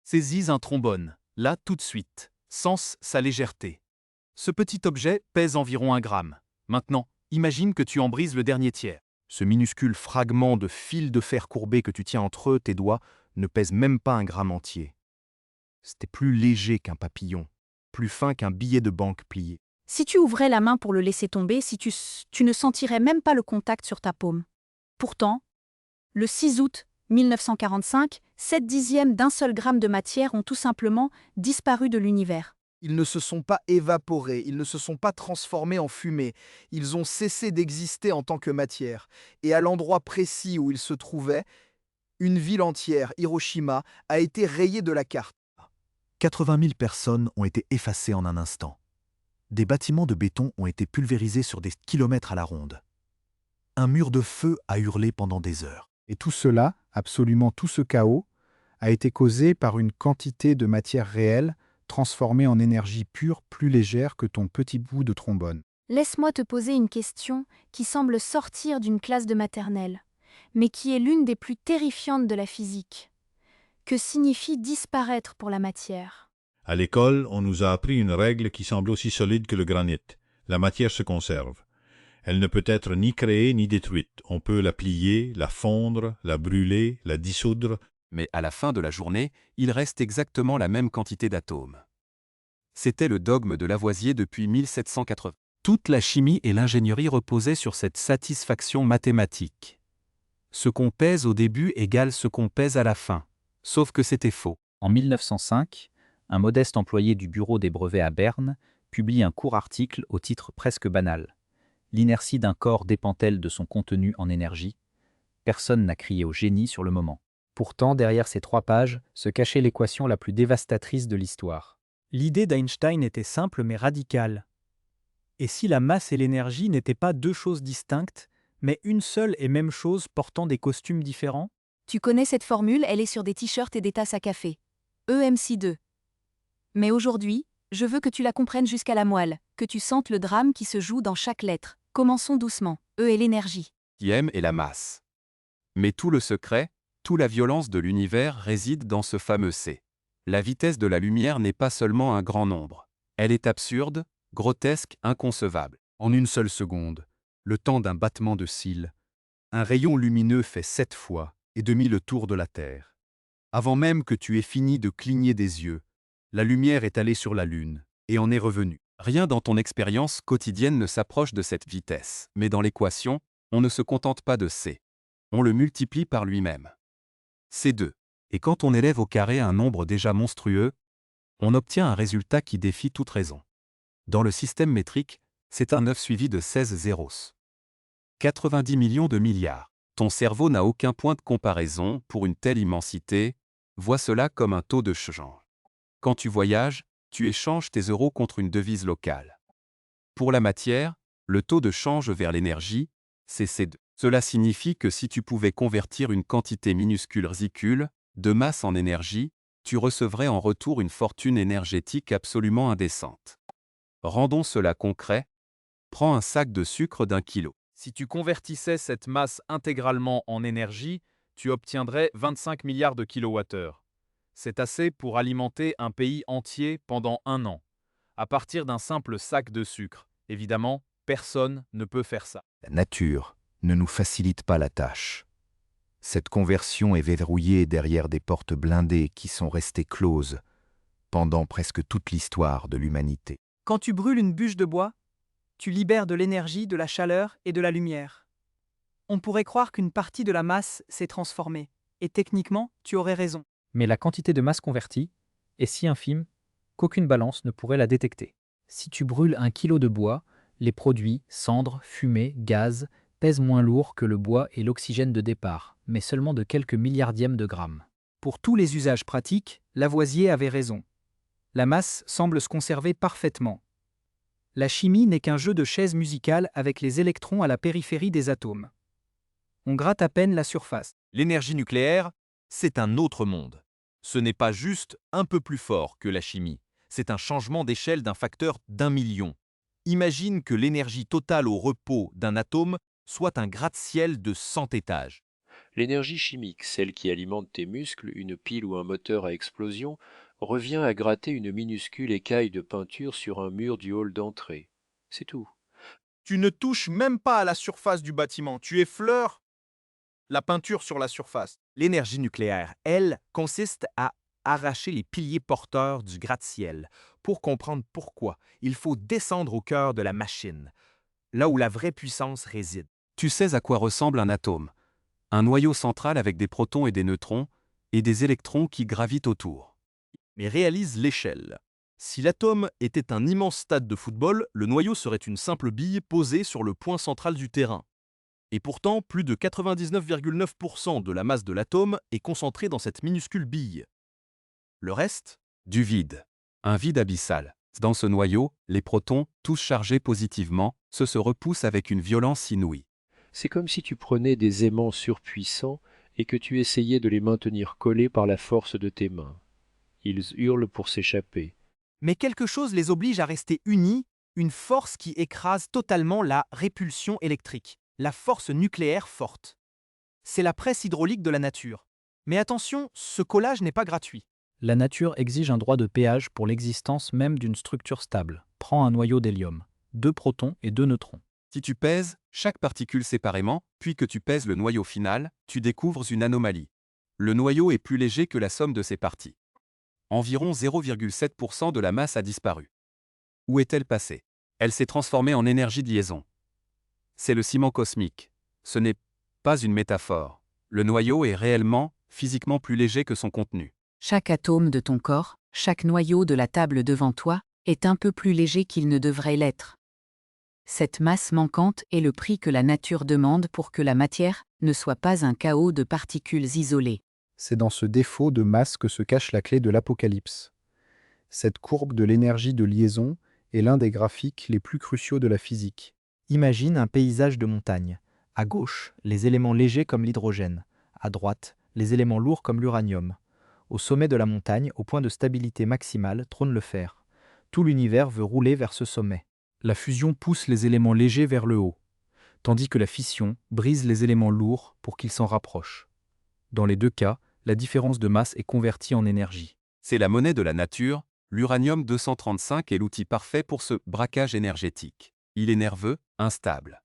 Saisis un trombone, là tout de suite. Sens sa légèreté. Ce petit objet pèse environ 1 gramme. Maintenant, imagine que tu en brises le dernier tiers. Ce minuscule fragment de fil de fer courbé que tu tiens entre tes doigts ne pèse même pas 1 gramme entier. C'était plus léger qu'un papillon, plus fin qu'un billet de banque plié. Si tu ouvrais la main pour le laisser tomber, tu ne sentirais même pas le contact sur ta paume. Pourtant, le 6 août 1945, 7/10 d'un seul gramme de matière ont tout simplement disparu de l'univers. Ils ne se sont pas évaporés, ils ne se sont pas transformés en fumée, ils ont cessé d'exister en tant que matière. Et à l'endroit précis où ils se trouvaient, une ville entière, Hiroshima, a été rayée de la carte. 80 000 personnes ont été effacées en un instant. Des bâtiments de béton ont été pulvérisés sur des kilomètres à la ronde. Un mur de feu a hurlé pendant des heures. Et tout cela, absolument tout ce chaos, a été causé par une quantité de matière réelle transformée en énergie pure plus légère que ton petit bout de trombone. Laisse-moi te poser une question qui semble sortir d'une classe de maternelle, mais qui est l'une des plus terrifiantes de la physique. Que signifie disparaître pour la matière ? À l'école, on nous a appris une règle qui semble aussi solide que le granit. La matière se conserve. Elle ne peut être ni créée ni détruite. On peut la plier, la fondre, la brûler, la dissoudre. Mais à la fin de la journée, il reste exactement la même quantité d'atomes. C'était le dogme de Lavoisier depuis 1780. Toute la chimie et l'ingénierie reposaient sur cette satisfaction mathématique. Ce qu'on pèse au début égale ce qu'on pèse à la fin. Sauf que c'était faux. En 1905, un modeste employé du bureau des brevets à Berne publie un court article au titre presque banal. L'inertie d'un corps dépend-elle de son contenu en énergie ? Personne n'a crié au génie sur le moment. Pourtant, derrière ces 3 pages se cachait l'équation la plus dévastatrice de l'histoire. L'idée d'Einstein était simple mais radicale. Et si la masse et l'énergie n'étaient pas 2 choses distinctes, mais une seule et même chose portant des costumes différents ? Tu connais cette formule, elle est sur des t-shirts et des tasses à café. EMC2. Mais aujourd'hui, je veux que tu la comprennes jusqu'à la moelle, que tu sentes le drame qui se joue dans chaque lettre. Commençons doucement. E est l'énergie. Qui aime est la masse. Mais tout le secret, toute la violence de l'univers réside dans ce fameux C. La vitesse de la lumière n'est pas seulement un grand nombre. Elle est absurde, grotesque, inconcevable. En une seule seconde, le temps d'un battement de cils, un rayon lumineux fait 7 fois et demi le tour de la Terre. Avant même que tu aies fini de cligner des yeux, la lumière est allée sur la Lune et en est revenue. Rien dans ton expérience quotidienne ne s'approche de cette vitesse. Mais dans l'équation, on ne se contente pas de C. On le multiplie par lui-même. C2. Et quand on élève au carré un nombre déjà monstrueux, on obtient un résultat qui défie toute raison. Dans le système métrique, c'est un 9 suivi de 16 zéros. 90 millions de milliards. Ton cerveau n'a aucun point de comparaison pour une telle immensité, vois cela comme un taux de change. Quand tu voyages, tu échanges tes euros contre une devise locale. Pour la matière, le taux de change vers l'énergie, c'est C2. Cela signifie que si tu pouvais convertir une quantité minuscule ridicule de masse en énergie, tu recevrais en retour une fortune énergétique absolument indécente. Rendons cela concret. Prends un sac de sucre d'1 kilo. Si tu convertissais cette masse intégralement en énergie, tu obtiendrais 25 milliards de kilowattheures. C'est assez pour alimenter un pays entier pendant 1 an. À partir d'un simple sac de sucre. Évidemment, personne ne peut faire ça. La nature ne nous facilite pas la tâche. Cette conversion est verrouillée derrière des portes blindées qui sont restées closes pendant presque toute l'histoire de l'humanité. Quand tu brûles une bûche de bois, tu libères de l'énergie, de la chaleur et de la lumière. On pourrait croire qu'une partie de la masse s'est transformée. Et techniquement, tu aurais raison. Mais la quantité de masse convertie est si infime qu'aucune balance ne pourrait la détecter. Si tu brûles 1 kilo de bois, les produits, cendres, fumée, gaz, pèsent moins lourd que le bois et l'oxygène de départ, mais seulement de quelques milliardièmes de grammes. Pour tous les usages pratiques, Lavoisier avait raison. La masse semble se conserver parfaitement. La chimie n'est qu'un jeu de chaises musicales avec les électrons à la périphérie des atomes. On gratte à peine la surface. L'énergie nucléaire, c'est un autre monde. Ce n'est pas juste un peu plus fort que la chimie, c'est un changement d'échelle d'un facteur d'1 million. Imagine que l'énergie totale au repos d'un atome soit un gratte-ciel de 100 étages. L'énergie chimique, celle qui alimente tes muscles, une pile ou un moteur à explosion, revient à gratter une minuscule écaille de peinture sur un mur du hall d'entrée. C'est tout. Tu ne touches même pas à la surface du bâtiment, tu effleures la peinture sur la surface. L'énergie nucléaire, elle, consiste à arracher les piliers porteurs du gratte-ciel. Pour comprendre pourquoi, il faut descendre au cœur de la machine, là où la vraie puissance réside. Tu sais à quoi ressemble un atome. Un noyau central avec des protons et des neutrons, et des électrons qui gravitent autour. Mais réalise l'échelle. Si l'atome était un immense stade de football, le noyau serait une simple bille posée sur le point central du terrain. Et pourtant, plus de 99,9% de la masse de l'atome est concentrée dans cette minuscule bille. Le reste? Du vide. Un vide abyssal. Dans ce noyau, les protons, tous chargés positivement, se repoussent avec une violence inouïe. C'est comme si tu prenais des aimants surpuissants et que tu essayais de les maintenir collés par la force de tes mains. Ils hurlent pour s'échapper. Mais quelque chose les oblige à rester unis, une force qui écrase totalement la répulsion électrique, la force nucléaire forte. C'est la presse hydraulique de la nature. Mais attention, ce collage n'est pas gratuit. La nature exige un droit de péage pour l'existence même d'une structure stable. Prends un noyau d'hélium, 2 protons et 2 neutrons. Si tu pèses chaque particule séparément, puis que tu pèses le noyau final, tu découvres une anomalie. Le noyau est plus léger que la somme de ses parties. Environ 0,7% de la masse a disparu. Où est-elle passée? Elle s'est transformée en énergie de liaison. C'est le ciment cosmique. Ce n'est pas une métaphore. Le noyau est réellement, physiquement plus léger que son contenu. Chaque atome de ton corps, chaque noyau de la table devant toi, est un peu plus léger qu'il ne devrait l'être. Cette masse manquante est le prix que la nature demande pour que la matière ne soit pas un chaos de particules isolées. C'est dans ce défaut de masse que se cache la clé de l'Apocalypse. Cette courbe de l'énergie de liaison est l'un des graphiques les plus cruciaux de la physique. Imagine un paysage de montagne. À gauche, les éléments légers comme l'hydrogène. À droite, les éléments lourds comme l'uranium. Au sommet de la montagne, au point de stabilité maximale, trône le fer. Tout l'univers veut rouler vers ce sommet. La fusion pousse les éléments légers vers le haut, tandis que la fission brise les éléments lourds pour qu'ils s'en rapprochent. Dans les deux cas, la différence de masse est convertie en énergie. C'est la monnaie de la nature, l'uranium-235 est l'outil parfait pour ce braquage énergétique. Il est nerveux, instable.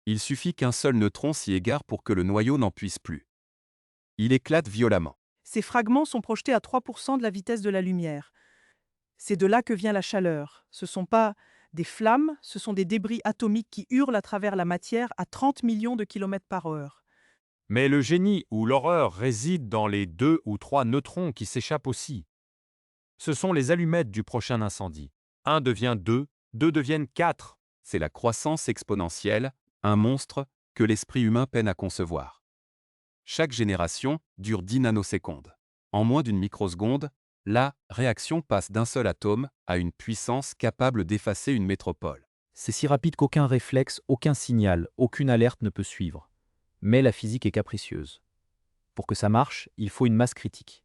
Il suffit qu'un seul neutron s'y égare pour que le noyau n'en puisse plus. Il éclate violemment. Ces fragments sont projetés à 3% de la vitesse de la lumière. C'est de là que vient la chaleur. Ce ne sont pas des flammes, ce sont des débris atomiques qui hurlent à travers la matière à 30 millions de kilomètres par heure. Mais le génie ou l'horreur réside dans les 2 ou 3 neutrons qui s'échappent aussi. Ce sont les allumettes du prochain incendie. 1 devient 2, 2 deviennent 4. C'est la croissance exponentielle, un monstre que l'esprit humain peine à concevoir. Chaque génération dure 10 nanosecondes. En moins d'une microseconde, la réaction passe d'un seul atome à une puissance capable d'effacer une métropole. C'est si rapide qu'aucun réflexe, aucun signal, aucune alerte ne peut suivre. Mais la physique est capricieuse. Pour que ça marche, il faut une masse critique.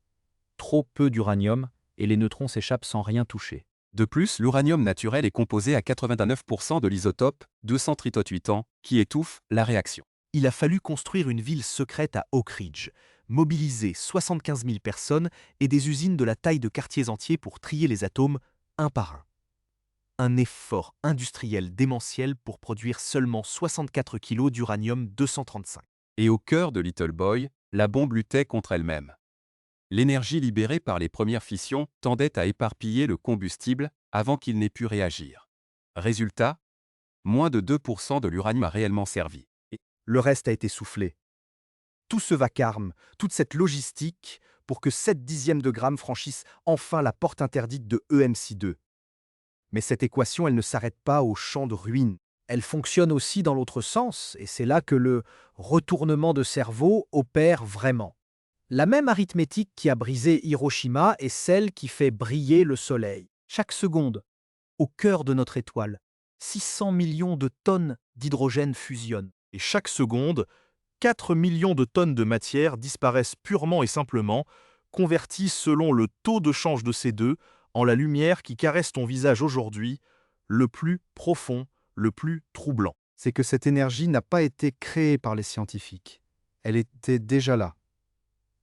Trop peu d'uranium et les neutrons s'échappent sans rien toucher. De plus, l'uranium naturel est composé à 89% de l'isotope 238 qui étouffe la réaction. Il a fallu construire une ville secrète à Oak Ridge, mobiliser 75 000 personnes et des usines de la taille de quartiers entiers pour trier les atomes un par un. Un effort industriel démentiel pour produire seulement 64 kg d'uranium-235. Et au cœur de Little Boy, la bombe luttait contre elle-même. L'énergie libérée par les premières fissions tendait à éparpiller le combustible avant qu'il n'ait pu réagir. Résultat, moins de 2% de l'uranium a réellement servi. Et le reste a été soufflé. Tout ce vacarme, toute cette logistique pour que 7 dixièmes de gramme franchissent enfin la porte interdite de EMC2. Mais cette équation, elle ne s'arrête pas au champ de ruines. Elle fonctionne aussi dans l'autre sens, et c'est là que le retournement de cerveau opère vraiment. La même arithmétique qui a brisé Hiroshima est celle qui fait briller le soleil. Chaque seconde, au cœur de notre étoile, 600 millions de tonnes d'hydrogène fusionnent. Et chaque seconde, 4 millions de tonnes de matière disparaissent purement et simplement, converties selon le taux de change de ces deux en la lumière qui caresse ton visage aujourd'hui, le plus profond, le plus troublant. C'est que cette énergie n'a pas été créée par les scientifiques. Elle était déjà là.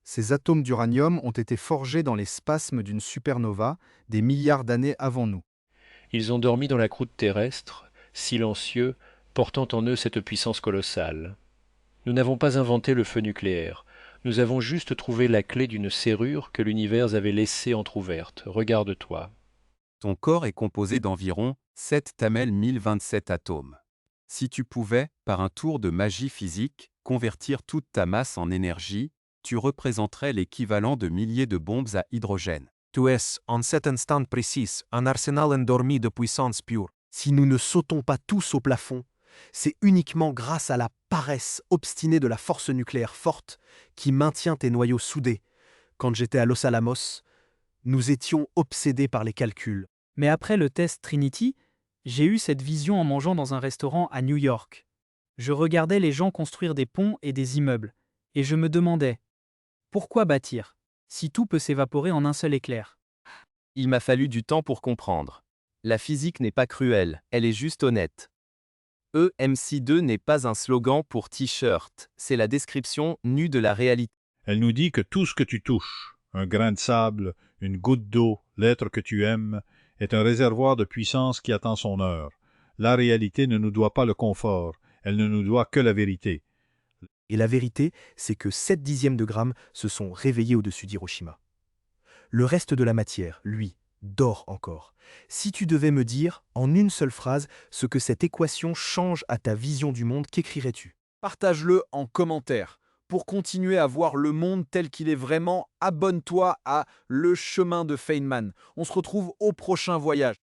Ces atomes d'uranium ont été forgés dans les spasmes d'une supernova des milliards d'années avant nous. Ils ont dormi dans la croûte terrestre, silencieux, portant en eux cette puissance colossale. Nous n'avons pas inventé le feu nucléaire. Nous avons juste trouvé la clé d'une serrure que l'univers avait laissée entr'ouverte. Regarde-toi. Ton corps est composé d'environ 7 tamel 1027 atomes. Si tu pouvais, par un tour de magie physique, convertir toute ta masse en énergie, tu représenterais l'équivalent de milliers de bombes à hydrogène. Tu es, en cet instant précis, un arsenal endormi de puissance pure. Si nous ne sautons pas tous au plafond, c'est uniquement grâce à la paresse obstinée de la force nucléaire forte qui maintient tes noyaux soudés. Quand j'étais à Los Alamos, nous étions obsédés par les calculs. Mais après le test Trinity, j'ai eu cette vision en mangeant dans un restaurant à New York. Je regardais les gens construire des ponts et des immeubles, et je me demandais, pourquoi bâtir, si tout peut s'évaporer en un seul éclair? Il m'a fallu du temps pour comprendre. La physique n'est pas cruelle, elle est juste honnête. EMC2 n'est pas un slogan pour t-shirt, c'est la description nue de la réalité. Elle nous dit que tout ce que tu touches, un grain de sable, une goutte d'eau, l'être que tu aimes, est un réservoir de puissance qui attend son heure. La réalité ne nous doit pas le confort, elle ne nous doit que la vérité. Et la vérité, c'est que 7 dixièmes de grammes se sont réveillés au-dessus d'Hiroshima. Le reste de la matière, lui, dort encore. Si tu devais me dire, en une seule phrase, ce que cette équation change à ta vision du monde, qu'écrirais-tu? Partage-le en commentaire. Pour continuer à voir le monde tel qu'il est vraiment, abonne-toi à Le Chemin de Feynman. On se retrouve au prochain voyage.